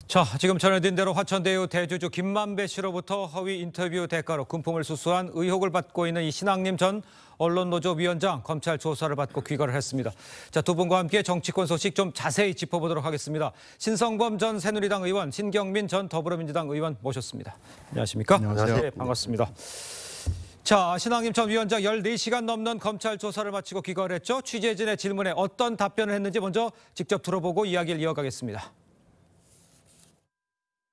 자, 지금 전해드린 대로 화천대유 대주주 김만배 씨로부터 허위 인터뷰 대가로 금품을 수수한 의혹을 받고 있는 이 신앙림 전 언론노조 위원장 검찰 조사를 받고 귀가를 했습니다. 자, 두 분과 함께 정치권 소식 좀 자세히 짚어보도록 하겠습니다. 신성범 전 새누리당 의원, 신경민 전 더불어민주당 의원 모셨습니다. 안녕하십니까? 안녕하세요. 네, 반갑습니다. 자, 신앙림 전 위원장 14시간 넘는 검찰 조사를 마치고 귀가를 했죠. 취재진의 질문에 어떤 답변을 했는지 먼저 직접 들어보고 이야기를 이어가겠습니다.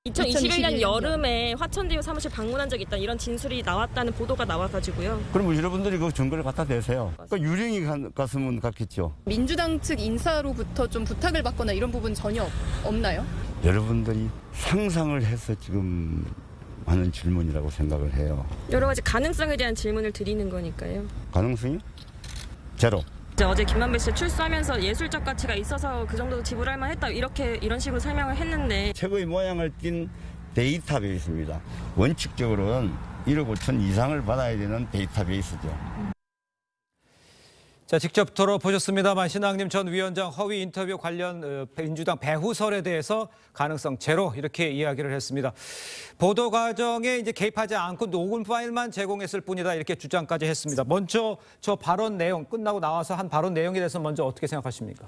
2021년 여름에 화천대유 사무실 방문한 적이 있다 이런 진술이 나왔다는 보도가 나와가지고요. 그럼 여러분들이 그 증거를 갖다 대세요. 그러니까 유령이 갔으면 갔겠죠. 민주당 측 인사로부터 좀 부탁을 받거나 이런 부분 전혀 없나요? 여러분들이 상상을 해서 지금 하는 질문이라고 생각을 해요. 여러 가지 가능성에 대한 질문을 드리는 거니까요. 가능성이? 제로. 어제 김만배 씨 출소하면서 예술적 가치가 있어서 그 정도 지불할 만했다 이런 식으로 설명을 했는데 최고의 모양을 띈 데이터베이스입니다. 원칙적으로는 1억 5천 이상을 받아야 되는 데이터베이스죠. 자, 직접 들어보셨습니다만 신앙림 전 위원장 허위 인터뷰 관련 민주당 배후설에 대해서 가능성 제로 이렇게 이야기를 했습니다. 보도 과정에 이제 개입하지 않고 녹음 파일만 제공했을 뿐이다 이렇게 주장까지 했습니다. 먼저 저 발언 내용 끝나고 나와서 한 발언 내용에 대해서 먼저 어떻게 생각하십니까?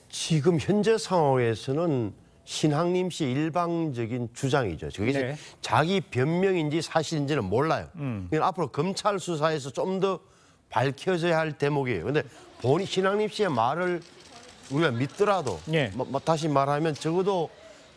지금 현재 상황에서는 신학림 씨 일방적인 주장이죠. 그게 네. 자기 변명인지 사실인지는 몰라요. 그러니까 앞으로 검찰 수사에서 좀 더 밝혀져야 할 대목이에요. 근데 본인 신학림 씨의 말을 우리가 믿더라도 예. 다시 말하면 적어도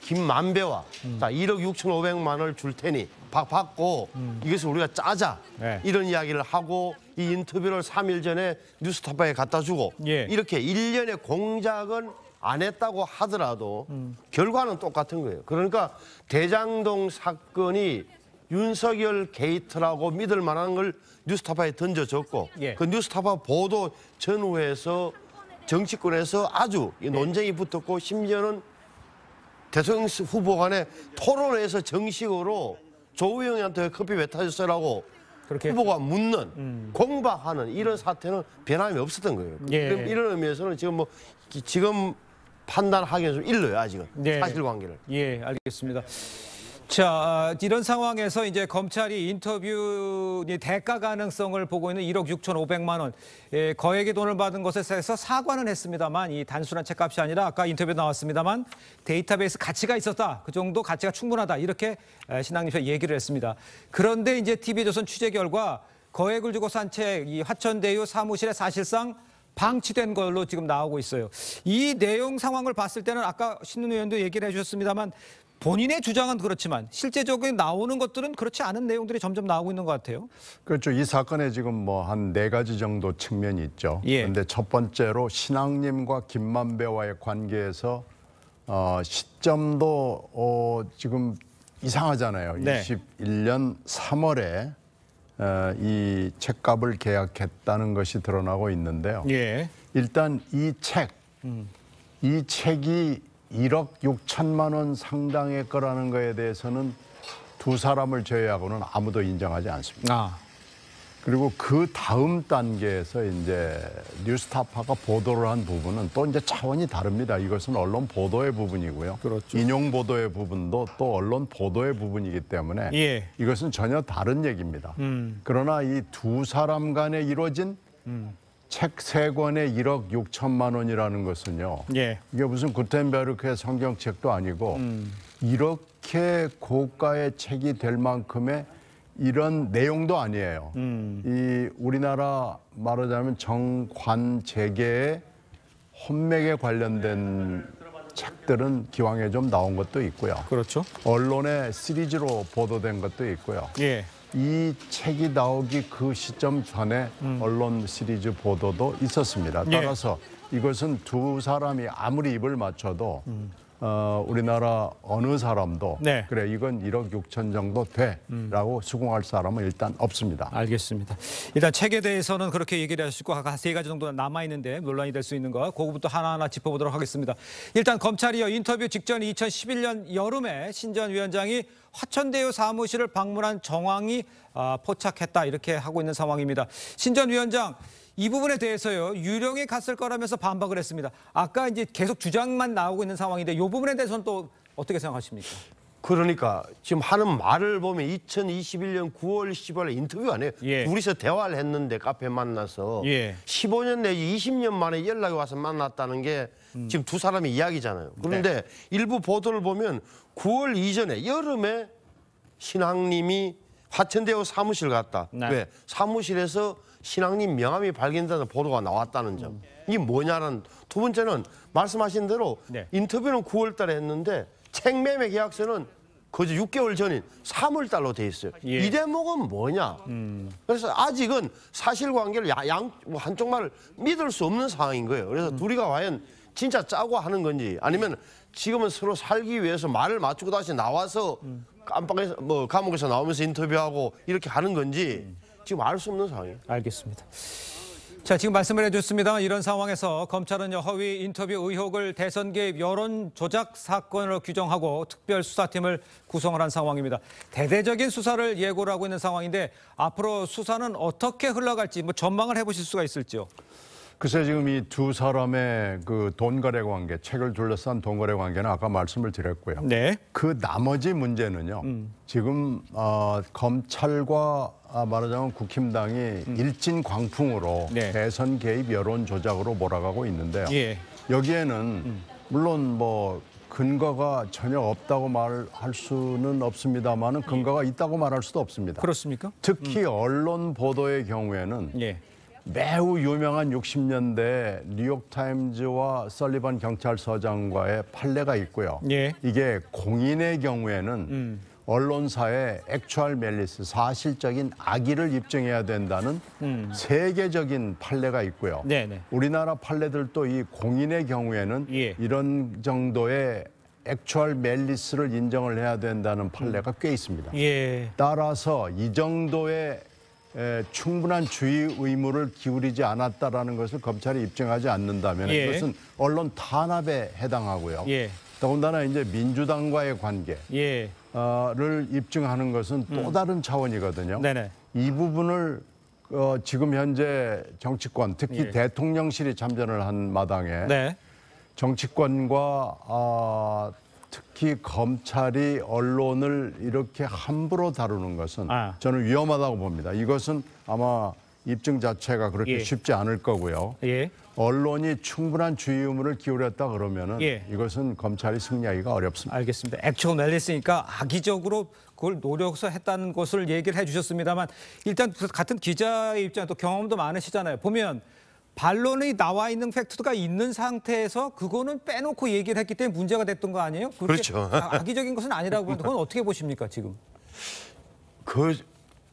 김만배와 자 1억 6,500만 원을 줄 테니 받고 이것을 우리가 짜자 네. 이런 이야기를 하고 이 인터뷰를 3일 전에 뉴스타파에 갖다 주고 예. 이렇게 일련의 공작은 안 했다고 하더라도 결과는 똑같은 거예요. 그러니까 대장동 사건이 윤석열 게이트라고 믿을 만한 걸 뉴스타파에 던져줬고 예. 그 뉴스타파 보도 전후에서 정치권에서 아주 논쟁이 붙었고 심지어는 대통령 후보 간에 토론회에서 정식으로 조우영이한테 왜 커피 왜 타줬어라고 그렇게 후보가 묻는 공박하는 이런 사태는 변함이 없었던 거예요. 예. 그럼 이런 의미에서는 지금 판단하기는 좀 일러요 아직은 네. 사실관계를. 예, 알겠습니다. 자, 이런 상황에서 이제 검찰이 인터뷰 대가 가능성을 보고 있는 1억 6,500만 원 거액의 돈을 받은 것에 대해서 사과는 했습니다만 이 단순한 책값이 아니라 아까 인터뷰 나왔습니다만 데이터베이스 가치가 있었다. 그 정도 가치가 충분하다. 이렇게 신앙림 씨가 얘기를 했습니다. 그런데 이제 TV조선 취재 결과 거액을 주고 산 채 이 화천대유 사무실에 사실상 방치된 걸로 지금 나오고 있어요. 이 내용 상황을 봤을 때는 아까 신윤 의원도 얘기를 해주셨습니다만 본인의 주장은 그렇지만 실제적으로 나오는 것들은 그렇지 않은 내용들이 점점 나오고 있는 것 같아요. 그렇죠. 이 사건에 지금 한 4가지 정도 측면이 있죠. 예. 그런데 첫 번째로 신앙님과 김만배와의 관계에서 시점도 지금 이상하잖아요. 네. 21년 3월에 이 책값을 계약했다는 것이 드러나고 있는데요. 예. 일단 이 책이 1억 6천만 원 상당의 거라는 거에 대해서는 두 사람을 제외하고는 아무도 인정하지 않습니다. 그리고 그 다음 단계에서 이제 뉴스타파가 보도를 한 부분은 또 이제 차원이 다릅니다. 이것은 언론 보도의 부분이고요. 그렇죠. 인용 보도의 부분도 또 언론 보도의 부분이기 때문에 예. 이것은 전혀 다른 얘기입니다. 그러나 이 두 사람 간에 이루어진 책 3권에 1억 6천만 원이라는 것은요. 예. 이게 무슨 구텐베르크의 성경책도 아니고 이렇게 고가의 책이 될 만큼의 이런 내용도 아니에요. 이 우리나라 말하자면 정관 재계의 혼맥에 관련된 책들은 기왕에 좀 나온 것도 있고요. 그렇죠. 언론에 시리즈로 보도된 것도 있고요. 예. 이 책이 나오기 그 시점 전에 언론 시리즈 보도도 있었습니다. 따라서 이것은 두 사람이 아무리 입을 맞춰도 우리나라 어느 사람도 네. 그래 이건 1억 6천 정도 돼라고 수긍할 사람은 일단 없습니다. 알겠습니다. 일단 책에 대해서는 그렇게 얘기를 하시고 한 3가지 정도 남아있는데 논란이 될 수 있는 거 그거부터 하나하나 짚어보도록 하겠습니다. 일단 검찰이요. 인터뷰 직전 2011년 여름에 신 전 위원장이 화천대유 사무실을 방문한 정황이 포착했다 이렇게 하고 있는 상황입니다. 신 전 위원장 이 부분에 대해서요. 유령이 갔을 거라면서 반박을 했습니다. 아까 이제 계속 주장만 나오고 있는 상황인데 이 부분에 대해서는 또 어떻게 생각하십니까? 그러니까 지금 하는 말을 보면 2021년 9월 10월에 인터뷰 안 해요. 예. 둘이서 대화를 했는데 카페 만나서 예. 15년 내지 20년 만에 연락이 와서 만났다는 게 지금 두 사람의 이야기잖아요. 그런데 일부 보도를 보면 9월 이전에 여름에 신앙님이 화천대유 사무실 갔다. 네. 왜? 사무실에서 신앙님 명함이 발견된다는 보도가 나왔다는 점. 이게 뭐냐는 두 번째는 말씀하신 대로 네. 인터뷰는 9월 달에 했는데 책 매매 계약서는 거저 6개월 전인 3월 달로 돼 있어요. 예. 이 대목은 뭐냐? 그래서 아직은 사실관계를 한쪽 말을 믿을 수 없는 상황인 거예요. 그래서 둘이가 과연 진짜 짜고 하는 건지 아니면 지금은 서로 살기 위해서 말을 맞추고 다시 나와서 깜빡에서 감옥에서 나오면서 인터뷰하고 이렇게 하는 건지 지금 알 수 없는 상황이에요. 알겠습니다. 자, 지금 말씀을 해줬습니다. 이런 상황에서 검찰은 허위 인터뷰 의혹을 대선 개입 여론 조작 사건으로 규정하고 특별수사팀을 구성을 한 상황입니다. 대대적인 수사를 예고를 하고 있는 상황인데 앞으로 수사는 어떻게 흘러갈지 전망을 해보실 수가 있을지요? 글쎄 지금 이 두 사람의 그 돈거래 관계, 책을 둘러싼 돈거래 관계는 아까 말씀을 드렸고요. 네. 그 나머지 문제는요. 지금 검찰과 말하자면 국힘당이 일진광풍으로 네. 대선 개입 여론 조작으로 몰아가고 있는데요. 예. 여기에는 물론 뭐 근거가 전혀 없다고 말할 수는 없습니다만은 근거가 있다고 말할 수도 없습니다. 그렇습니까? 특히 언론 보도의 경우에는 예. 매우 유명한 60년대 뉴욕타임즈와 설리반 경찰서장과의 판례가 있고요. 예. 이게 공인의 경우에는 언론사의 액츄얼 멜리스, 사실적인 악의를 입증해야 된다는 세계적인 판례가 있고요. 네네. 우리나라 판례들도 이 공인의 경우에는 예. 이런 정도의 액츄얼 멜리스를 인정을 해야 된다는 판례가 꽤 있습니다. 예. 따라서 이 정도의 충분한 주의 의무를 기울이지 않았다라는 것을 검찰이 입증하지 않는다면 예. 이것은 언론 탄압에 해당하고요. 예. 더군다나 이제 민주당과의 관계를 예. 입증하는 것은 또 다른 차원이거든요. 네네. 이 부분을 지금 현재 정치권, 특히 예. 대통령실이 참전을 한 마당에 네. 정치권과 특히 검찰이 언론을 이렇게 함부로 다루는 것은 저는 위험하다고 봅니다. 이것은 아마 입증 자체가 그렇게 예. 쉽지 않을 거고요. 예. 언론이 충분한 주의 의무를 기울였다 그러면은 예. 이것은 검찰이 승리하기가 어렵습니다. 알겠습니다. 액츄얼 멜리스니까 악의적으로 그걸 노려서 했다는 것을 얘기를 해주셨습니다만 일단 같은 기자의 입장 또 경험도 많으시잖아요. 보면 반론이 나와 있는 팩트가 있는 상태에서 그거는 빼놓고 얘기를 했기 때문에 문제가 됐던 거 아니에요? 그렇죠. 악의적인 것은 아니라고 하는데 그건 어떻게 보십니까 지금?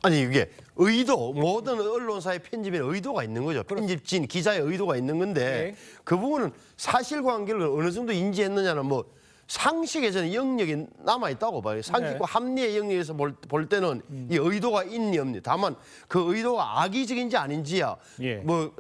아니 이게 의도 모든 언론사의 편집에 의도가 있는 거죠. 편집진 기자의 의도가 있는 건데 네. 그 부분은 사실관계를 어느 정도 인지했느냐는 뭐 상식에 저는 영역이 남아 있다고 봐요. 상식과 네. 합리의 영역에서 볼 때는 이 의도가 있니 없니. 다만 그 의도가 악의적인지 아닌지야 예. 뭐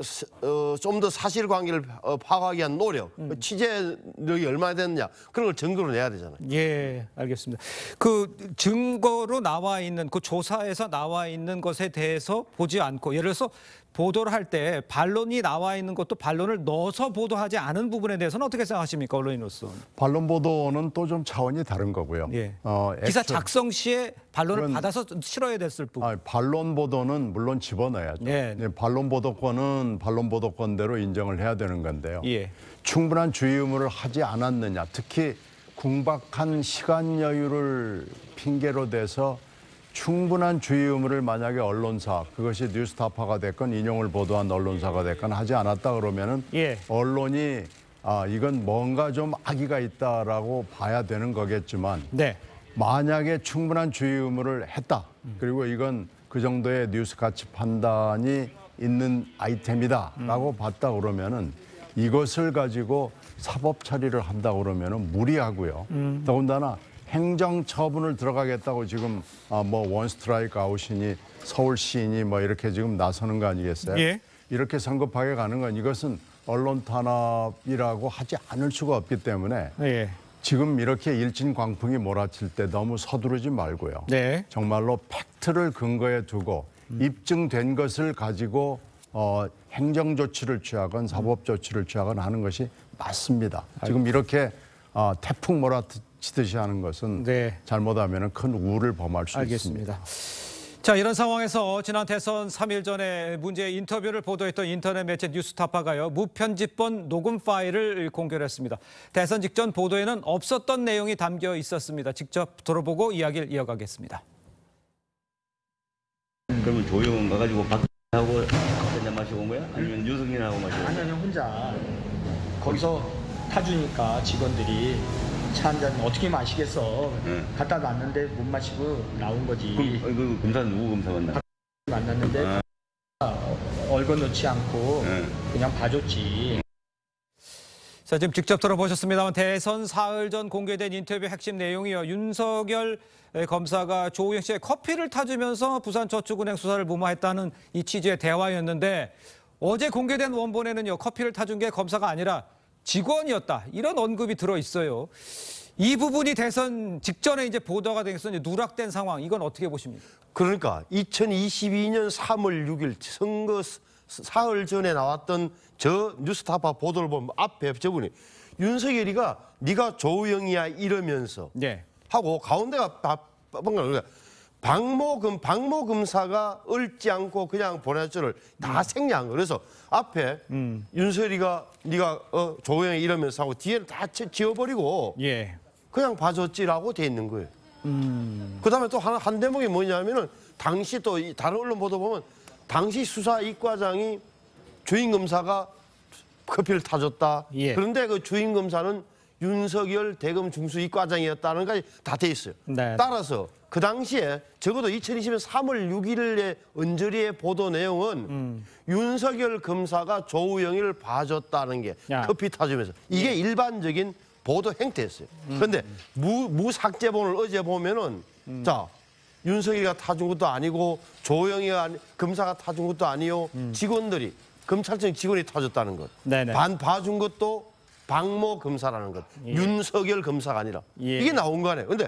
좀 더 사실관계를 파악하기 위한 노력, 취재력이 얼마나 됐느냐 그런 걸 증거로 내야 되잖아요. 예, 알겠습니다. 그 증거로 나와 있는 그 조사에서 나와 있는 것에 대해서 보지 않고 예를 들어서 보도를 할 때 반론이 나와 있는 것도 반론을 넣어서 보도하지 않은 부분에 대해서는 어떻게 생각하십니까, 언론인으로서? 반론 보도는 또 좀 차원이 다른 거고요. 예. 기사 작성 시에 반론을 받아서 실어야 됐을 부분. 반론 보도는 물론 집어넣어야죠. 예. 반론 보도권은 반론 보도권대로 인정을 해야 되는 건데요. 예. 충분한 주의 의무를 하지 않았느냐, 특히 궁박한 시간 여유를 핑계로 대서 충분한 주의 의무를 만약에 언론사, 그것이 뉴스타파가 됐건 인용을 보도한 언론사가 됐건 하지 않았다 그러면은 예. 언론이 이건 뭔가 좀 악의가 있다라고 봐야 되는 거겠지만 네. 만약에 충분한 주의 의무를 했다. 그리고 이건 그 정도의 뉴스 가치 판단이 있는 아이템이다라고 봤다 그러면은 이것을 가지고 사법 처리를 한다 그러면은 무리하고요. 더군다나 행정 처분을 들어가겠다고 지금 뭐 원스트라이크 아웃이니 서울시니 뭐 이렇게 지금 나서는 거 아니겠어요? 예. 이렇게 성급하게 가는 건 이것은 언론 탄압이라고 하지 않을 수가 없기 때문에 예. 지금 이렇게 일진광풍이 몰아칠 때 너무 서두르지 말고요. 네. 정말로 팩트를 근거에 두고 입증된 것을 가지고 행정 조치를 취하건 사법 조치를 취하건 하는 것이 맞습니다. 지금 이렇게 태풍 몰아칠 미치듯이 하는 것은 네. 잘못하면 큰 우를 범할 수 있습니다. 알겠습니다. 자, 이런 상황에서 지난 대선 3일 전에 문제의 인터뷰를 보도했던 인터넷 매체 뉴스타파가요, 무편집본 녹음 파일을 공개했습니다. 대선 직전 보도에는 없었던 내용이 담겨 있었습니다. 직접 들어보고 이야기를 이어가겠습니다. 그러면 조용한 거 가지고 박하고 한잔 마시고 온 거야? 아니면 유승민하고 마시고 온 거야? 아니 혼자 거기서 타주니까 직원들이 차 한 잔 어떻게 마시겠어. 응. 갖다 놨는데 못 마시고 나온 거지. 그럼 그 검사는 누구 검사 만나? 만났는데 얼거놓지 않고 응. 그냥 봐줬지. 자, 지금 직접 들어보셨습니다만 대선 사흘 전 공개된 인터뷰 핵심 내용이요. 윤석열 검사가 조우영 씨의 커피를 타주면서 부산저축은행 수사를 무마했다는 이 취지의 대화였는데 어제 공개된 원본에는요, 커피를 타준 게 검사가 아니라 직원이었다, 이런 언급이 들어 있어요. 이 부분이 대선 직전에 이제 보도가 돼서 누락된 상황, 이건 어떻게 보십니까? 그러니까 2022년 3월 6일 선거 사흘 전에 나왔던 저 뉴스타파 보도를 보면 앞에 저분이 윤석열이가 네가 조우영이야 이러면서 네. 하고 가운데가 뭔가 박모 검사가 얽지 않고 그냥 보내줄을 다 생략한 거. 그래서 앞에 윤석열이가 네가 조우영이 이러면서 하고 뒤에는 다 지워버리고 예. 그냥 봐줬지라고 돼 있는 거예요. 그다음에 또 한 대목이 뭐냐면은 당시 또 다른 언론 보도 보면 당시 수사 이과장이 주임 검사가 커피를 타줬다. 예. 그런데 그 주임 검사는 윤석열 대검 중수 이과장이었다는 것까지 다 돼 있어요. 네. 따라서 그 당시에 적어도 2020년 3월 6일의 언저리의 보도 내용은 윤석열 검사가 조우영이를 봐줬다는 게 야. 커피 타주면서 이게 일반적인 보도 행태였어요. 그런데 무삭제본을 어제 보면은 자 윤석열이가 타준 것도 아니고 조우영이가 검사가 타준 것도 아니요 직원들이 검찰청 직원이 타줬다는 것. 네네. 봐준 것도 박모 검사라는 것. 윤석열 검사가 아니라 예. 이게 나온 거 아니에요. 근데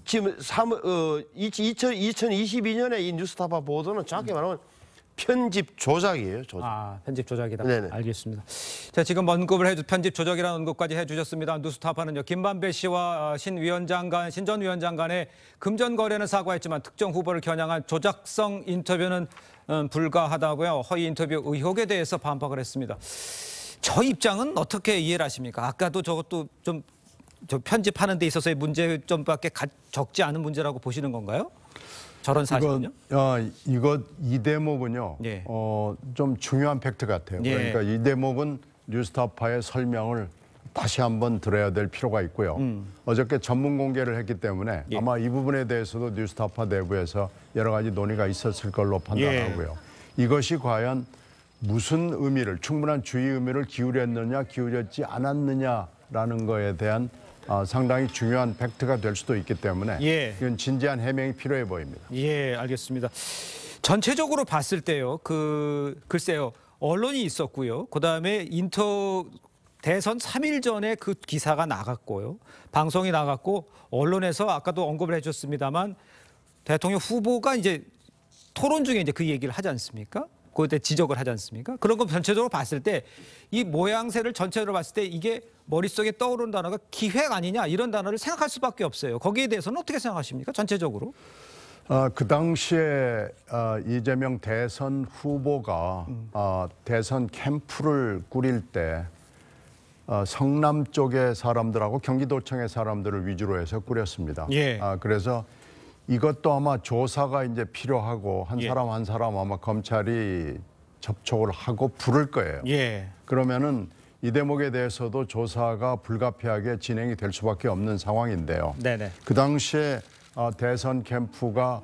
지금 2022년에 이 뉴스타파 보도는 정확히 말하면 편집 조작이에요. 조작. 아, 편집 조작이다. 네네. 알겠습니다. 자, 지금 언급을 편집 조작이라는 언급까지 해주셨습니다. 뉴스타파는요, 김만배 씨와 신 전 위원장 간의 금전 거래는 사과했지만 특정 후보를 겨냥한 조작성 인터뷰는 불가하다고요. 허위 인터뷰 의혹에 대해서 반박을 했습니다. 저 입장은 어떻게 이해를 하십니까? 아까도 저것도 좀 편집하는 데 있어서의 문제점밖에 적지 않은 문제라고 보시는 건가요? 저런 사실은요? 이 대목은요. 예. 좀 중요한 팩트 같아요. 예. 그러니까 이 대목은 뉴스타파의 설명을 다시 한번 들어야 될 필요가 있고요. 어저께 전문 공개를 했기 때문에 예. 아마 이 부분에 대해서도 뉴스타파 내부에서 여러 가지 논의가 있었을 걸로 판단하고요. 이것이 과연 무슨 의미를, 충분한 주의 의미를 기울였느냐 기울였지 않았느냐라는 거에 대한 상당히 중요한 팩트가 될 수도 있기 때문에 예. 이건 진지한 해명이 필요해 보입니다. 예, 알겠습니다. 전체적으로 봤을 때요, 글쎄요, 언론이 있었고요. 그다음에 대선 3일 전에 그 기사가 나갔고요. 방송이 나갔고, 언론에서 아까도 언급을 해줬습니다만 대통령 후보가 이제 토론 중에 이제 그 얘기를 하지 않습니까? 그때 지적을 하지 않습니까? 그런 거 전체적으로 봤을 때 이 모양새를 전체적으로 봤을 때 이게 머릿속에 떠오르는 단어가 기획 아니냐, 이런 단어를 생각할 수밖에 없어요. 거기에 대해서는 어떻게 생각하십니까? 전체적으로? 그 당시에 이재명 대선 후보가 대선 캠프를 꾸릴 때 성남 쪽의 사람들하고 경기도청의 사람들을 위주로 해서 꾸렸습니다. 예. 그래서 이것도 아마 조사가 이제 필요하고 한 예. 사람 한 사람 아마 검찰이 접촉을 하고 부를 거예요. 예. 그러면은 이 대목에 대해서도 조사가 불가피하게 진행이 될 수밖에 없는 상황인데요. 네네. 그 당시에 대선 캠프가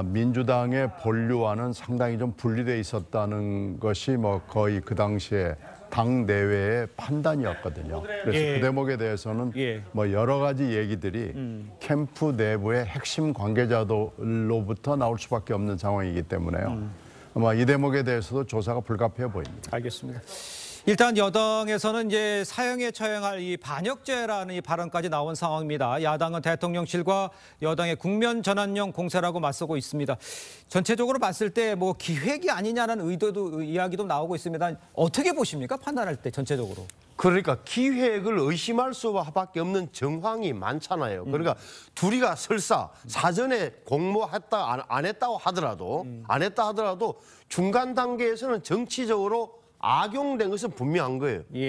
민주당의 본류와는 상당히 좀 분리돼 있었다는 것이 뭐 거의 그 당시에 당 내외의 판단이었거든요. 그래서 예. 그 대목에 대해서는 예. 뭐 여러 가지 얘기들이 캠프 내부의 핵심 관계자들로부터 나올 수밖에 없는 상황이기 때문에요. 아마 이 대목에 대해서도 조사가 불가피해 보입니다. 알겠습니다. 일단 여당에서는 이제 사형에 처형할 이 반역죄라는 이 발언까지 나온 상황입니다. 야당은 대통령실과 여당의 국면 전환용 공세라고 맞서고 있습니다. 전체적으로 봤을 때 뭐 기획이 아니냐는 의도도 이야기도 나오고 있습니다. 어떻게 보십니까? 판단할 때 전체적으로. 그러니까 기획을 의심할 수밖에 없는 정황이 많잖아요. 그러니까 둘이가 설사 사전에 공모했다 안 했다고 하더라도 중간 단계에서는 정치적으로 악용된 것은 분명한 거예요. 예.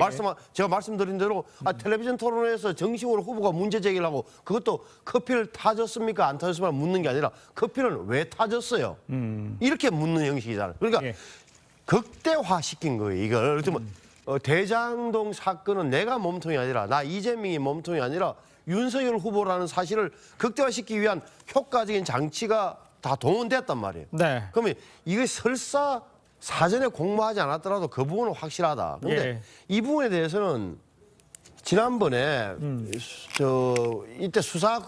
제가 말씀드린 대로 텔레비전 토론에서 정식으로 후보가 문제 제기를 하고 그것도 커피를 타줬습니까 안 타줬습니까 묻는 게 아니라 커피는 왜 타줬어요. 이렇게 묻는 형식이잖아요. 그러니까 예. 극대화시킨 거예요. 이걸. 대장동 사건은 내가 몸통이 아니라 나 이재명이 몸통이 아니라 윤석열 후보라는 사실을 극대화시키기 위한 효과적인 장치가 다 동원됐단 말이에요. 네. 그러면 이게 설사 사전에 공모하지 않았더라도 그 부분은 확실하다. 그런데 예. 이 부분에 대해서는 지난번에 이때 수사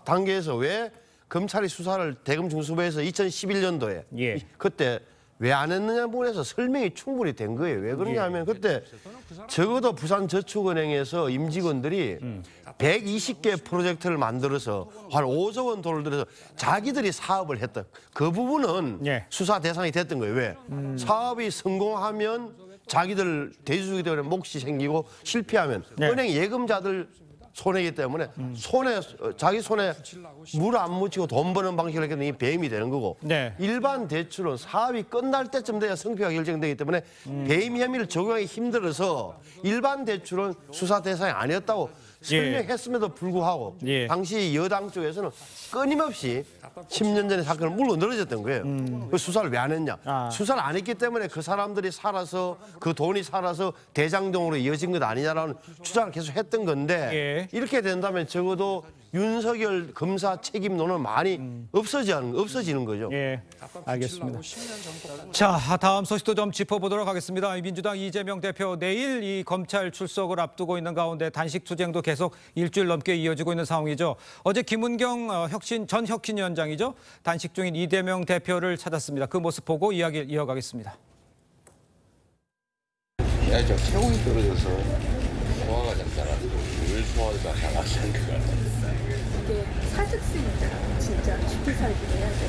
단계에서 왜 검찰이 수사를 대검 중수부에서 2011년도에 예. 그때 왜 안 했느냐 부분에서 설명이 충분히 된 거예요. 왜 그러냐면 그때 적어도 부산저축은행에서 임직원들이 120개 프로젝트를 만들어서 한 5조 원 돈을 들여서 자기들이 사업을 했다. 그 부분은 예. 수사 대상이 됐던 거예요. 왜? 사업이 성공하면 자기들 대주주기 때문에 몫이 생기고 실패하면 네. 은행 예금자들 손해이기 때문에 자기 손에 물 안 묻히고 돈 버는 방식을 했기 때문에 배임이 되는 거고 네. 일반 대출은 사업이 끝날 때쯤 돼야 성패가 결정되기 때문에 배임 혐의를 적용하기 힘들어서 일반 대출은 수사 대상이 아니었다고 설명했음에도 불구하고 예. 당시 여당 쪽에서는 끊임없이 10년 전에 사건을 물러 늘어졌던 거예요. 그 수사를 왜 안 했냐. 수사를 안 했기 때문에 그 사람들이 살아서 그 돈이 살아서 대장동으로 이어진 것 아니냐라는 주장을 계속 했던 건데 예. 이렇게 된다면 적어도 윤석열 검사 책임론은 많이 없어지는 거죠. 예, 알겠습니다. 자, 다음 소식도 좀 짚어보도록 하겠습니다. 민주당 이재명 대표 내일 이 검찰 출석을 앞두고 있는 가운데 단식 투쟁도 계속 일주일 넘게 이어지고 있는 상황이죠. 어제 김은경 전 혁신위원장이죠. 단식 중인 이재명 대표를 찾았습니다. 그 모습 보고 이야기를 이어가겠습니다. 야, 저 체온이 떨어져서 소화가 잘 안 돼. 물 소화가 잘 안 되는 이게 사직생이잖아. 진짜 죽기 살기를 해야 돼.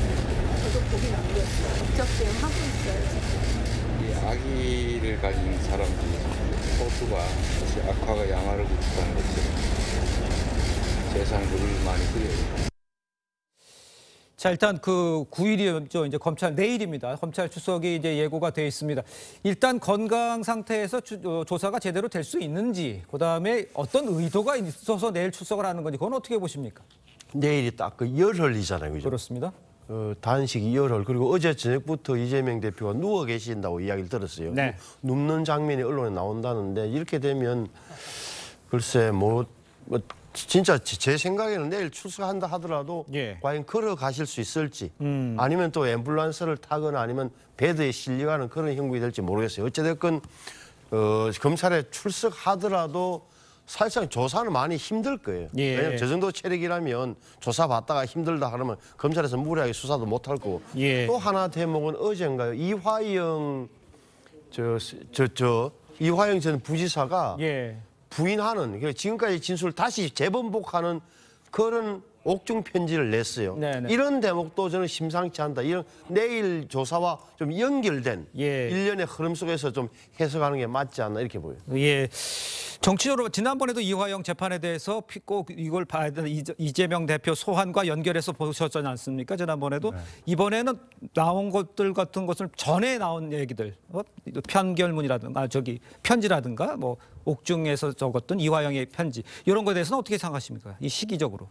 저도 보기 남겼어요. 국적대응 하고 있어요. 지금. 이 아기를 가진 사람들이 소수가 사실 악화가 양화를 구축하는 것처럼 세상 물을 많이 그려요. 자, 일단 그 9일이죠. 이제 검찰 내일입니다. 검찰 출석이 이제 예고가 돼 있습니다. 일단 건강 상태에서 조사가 제대로 될 수 있는지, 그다음에 어떤 의도가 있어서 내일 출석을 하는 건지, 그건 어떻게 보십니까? 내일이 딱 그 열흘이잖아요. 그죠? 그렇습니다. 단식 열흘 그리고 어제 저녁부터 이재명 대표가 누워 계신다고 이야기를 들었어요. 네. 눕는 장면이 언론에 나온다는데 이렇게 되면 글쎄 진짜 제 생각에는 내일 출석한다 하더라도 예. 과연 걸어가실 수 있을지 아니면 또 앰뷸런스를 타거나 아니면 베드에 실려가는 그런 형국이 될지 모르겠어요. 어찌됐건 검찰에 출석하더라도 사실상 조사는 많이 힘들 거예요. 예. 왜냐하면 저 정도 체력이라면 조사받다가 힘들다 그러면 검찰에서 무리하게 수사도 못할 거고 예. 또 하나 대목은 어젠가요. 이화영 전 부지사가 예. 부인하는 지금까지 진술을 다시 재번복하는 그런 옥중 편지를 냈어요. 네네. 이런 대목도 저는 심상치 않다. 이런 내일 조사와 좀 연결된 예. 일련의 흐름 속에서 좀 해석하는 게 맞지 않나 이렇게 보여요. 예. 정치적으로 지난번에도 이화영 재판에 대해서 꼭 이걸 봐야 되는 이재명 대표 소환과 연결해서 보셨지 않습니까? 지난번에도 이번에는 나온 것들 같은 것을 전에 나온 얘기들, 편결문이라든가 편지라든가 뭐 옥중에서 적었던 이화영의 편지 이런 거에 대해서는 어떻게 생각하십니까? 이 시기적으로.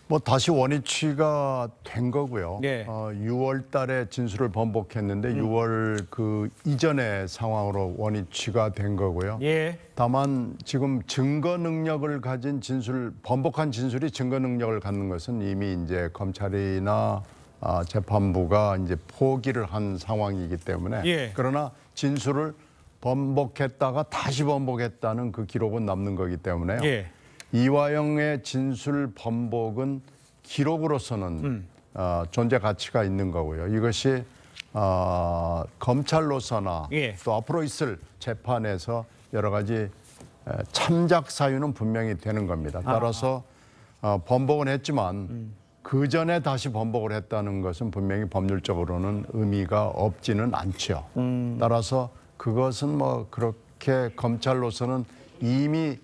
뭐 다시 원위치가 된 거고요. 예. 6월 달에 진술을 번복했는데 6월 그 이전의 상황으로 원위치가 된 거고요. 예. 다만 지금 증거 능력을 가진 번복한 진술이 증거 능력을 갖는 것은 이미 이제 검찰이나 재판부가 이제 포기를 한 상황이기 때문에 예. 그러나 진술을 번복했다가 다시 번복했다는 그 기록은 남는 거기 때문에요. 예. 이화영의 진술 번복은 기록으로서는 존재 가치가 있는 거고요. 이것이 검찰로서나 예. 또 앞으로 있을 재판에서 여러 가지 참작 사유는 분명히 되는 겁니다. 따라서 번복은 했지만 그 전에 다시 번복을 했다는 것은 분명히 법률적으로는 의미가 없지는 않죠. 따라서 그것은 뭐 그렇게 검찰로서는 이미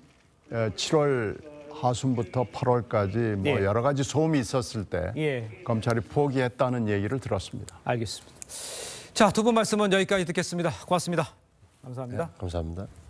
7월 하순부터 8월까지 뭐 예. 여러 가지 소음이 있었을 때 예. 검찰이 포기했다는 얘기를 들었습니다. 알겠습니다. 자, 두 분 말씀은 여기까지 듣겠습니다. 고맙습니다. 감사합니다. 감사합니다.